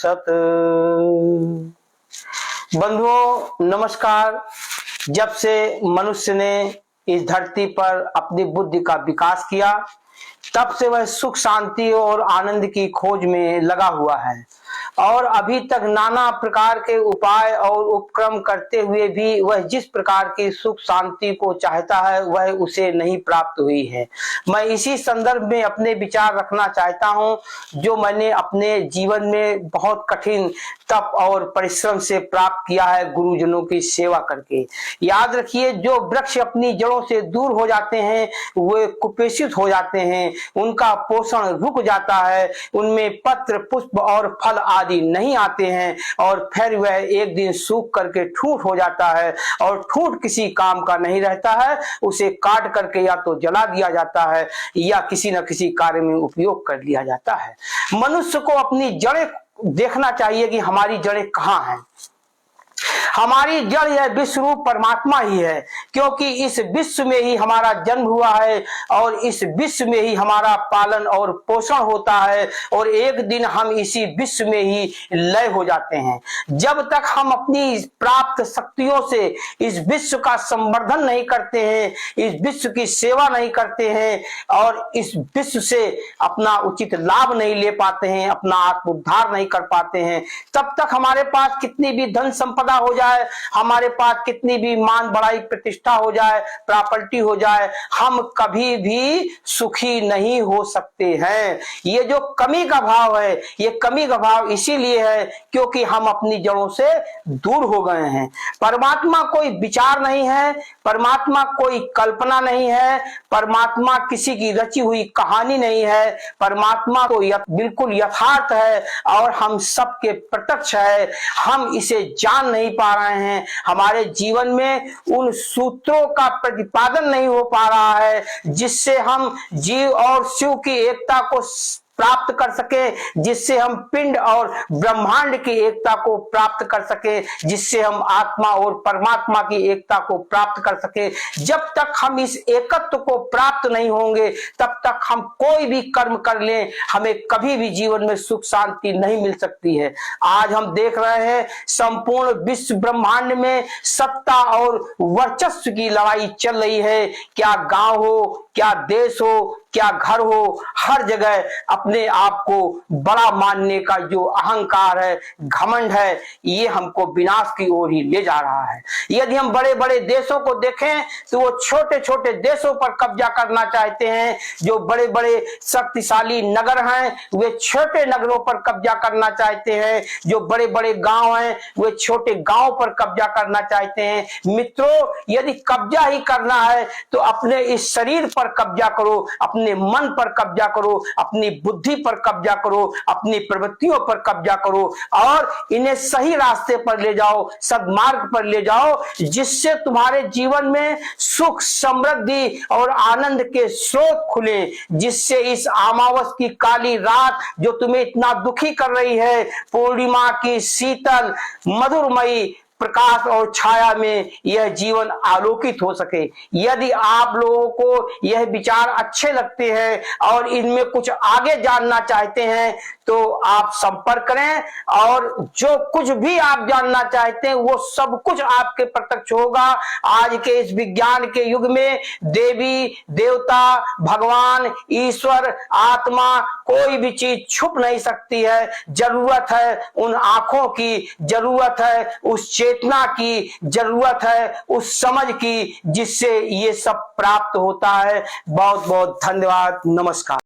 सत। बंधुओं नमस्कार। जब से मनुष्य ने इस धरती पर अपनी बुद्धि का विकास किया, तब से वह सुख शांति और आनंद की खोज में लगा हुआ है और अभी तक नाना प्रकार के उपाय और उपक्रम करते हुए भी वह जिस प्रकार की सुख शांति को चाहता है वह उसे नहीं प्राप्त हुई है। मैं इसी संदर्भ में अपने विचार रखना चाहता हूं, जो मैंने अपने जीवन में बहुत कठिन तप और परिश्रम से प्राप्त किया है गुरुजनों की सेवा करके। याद रखिए, जो वृक्ष अपनी जड़ों से दूर हो जाते हैं वे कुपोषित हो जाते हैं, उनका पोषण रुक जाता है, उनमें पत्र पुष्प और फल आदि नहीं आते हैं और फिर वह एक दिन सूख करके ठूंठ हो जाता है और ठूंठ किसी काम का नहीं रहता है। उसे काट करके या तो जला दिया जाता है या किसी न किसी कार्य में उपयोग कर लिया जाता है। मनुष्य को अपनी जड़ें देखना चाहिए कि हमारी जड़ें कहाँ हैं। हमारी जड़ यह विश्व रूप परमात्मा ही है, क्योंकि इस विश्व में ही हमारा जन्म हुआ है और इस विश्व में ही हमारा पालन और पोषण होता है और एक दिन हम इसी विश्व में ही लय हो जाते हैं। जब तक हम अपनी प्राप्त शक्तियों से इस विश्व का संवर्धन नहीं करते हैं, इस विश्व की सेवा नहीं करते हैं और इस विश्व से अपना उचित लाभ नहीं ले पाते हैं, अपना आत्मोद्धार नहीं कर पाते हैं, तब तक हमारे पास कितनी भी धन संपदा हो जाए, हमारे पास कितनी भी मान बढ़ाई प्रतिष्ठा हो जाए, प्रॉपर्टी हो जाए, हम कभी भी सुखी नहीं हो सकते हैं। ये जो कमी का भाव है, ये कमी का भाव इसीलिए है क्योंकि हम अपनी जड़ों से दूर हो गए हैं। परमात्मा कोई विचार नहीं है, परमात्मा कोई कल्पना नहीं है, परमात्मा किसी की रची हुई कहानी नहीं है, परमात्मा तो बिल्कुल यथार्थ है और हम सबके प्रत्यक्ष है। हम इसे जान नहीं पा रहे हैं, हमारे जीवन में उन सूत्रों का प्रतिपादन नहीं हो पा रहा है जिससे हम जीव और शिव की एकता को प्राप्त कर सके, जिससे हम पिंड और ब्रह्मांड की एकता को प्राप्त कर सके, जिससे हम आत्मा और परमात्मा की एकता को प्राप्त कर सके। जब तक हम इस एकत्व को प्राप्त नहीं होंगे तब तक हम कोई भी कर्म कर लें, हमें कभी भी जीवन में सुख शांति नहीं मिल सकती है। आज हम देख रहे हैं संपूर्ण विश्व ब्रह्मांड में सत्ता और वर्चस्व की लड़ाई चल रही है। क्या गांव हो, क्या देश हो, क्या घर हो, हर जगह अपने आप को बड़ा मानने का जो अहंकार है, घमंड है, ये हमको विनाश की ओर ही ले जा रहा है। यदि हम बड़े बड़े देशों को देखें तो वो छोटे छोटे देशों पर कब्जा करना चाहते हैं। जो बड़े बड़े शक्तिशाली नगर हैं वे छोटे नगरों पर कब्जा करना चाहते हैं। जो बड़े बड़े गांव हैं वे छोटे गांव पर कब्जा करना चाहते हैं। मित्रों, यदि कब्जा ही करना है तो अपने इस शरीर पर कब्जा करो, अपने मन पर कब्जा करो, अपनी बुद्धि पर कब्जा करो, अपनी प्रवृत्तियों पर कब्जा करो और इन्हें सही रास्ते पर ले जाओ, सद्मार्ग पर ले जाओ, जिससे तुम्हारे जीवन में सुख समृद्धि और आनंद के स्रोत खुले, जिससे इस अमावस की काली रात जो तुम्हें इतना दुखी कर रही है, पूर्णिमा की शीतल मधुरमयी प्रकाश और छाया में यह जीवन आलोकित हो सके। यदि आप लोगों को यह विचार अच्छे लगते हैं और इनमें कुछ आगे जानना चाहते हैं तो आप संपर्क करें और जो कुछ भी आप जानना चाहते हैं वो सब कुछ आपके प्रत्यक्ष होगा। आज के इस विज्ञान के युग में देवी देवता, भगवान, ईश्वर, आत्मा, कोई भी चीज छुप नहीं सकती है। जरूरत है उन आंखों की, जरूरत है उस चेतना की, जरूरत है उस समझ की जिससे ये सब प्राप्त होता है। बहुत बहुत धन्यवाद। नमस्कार।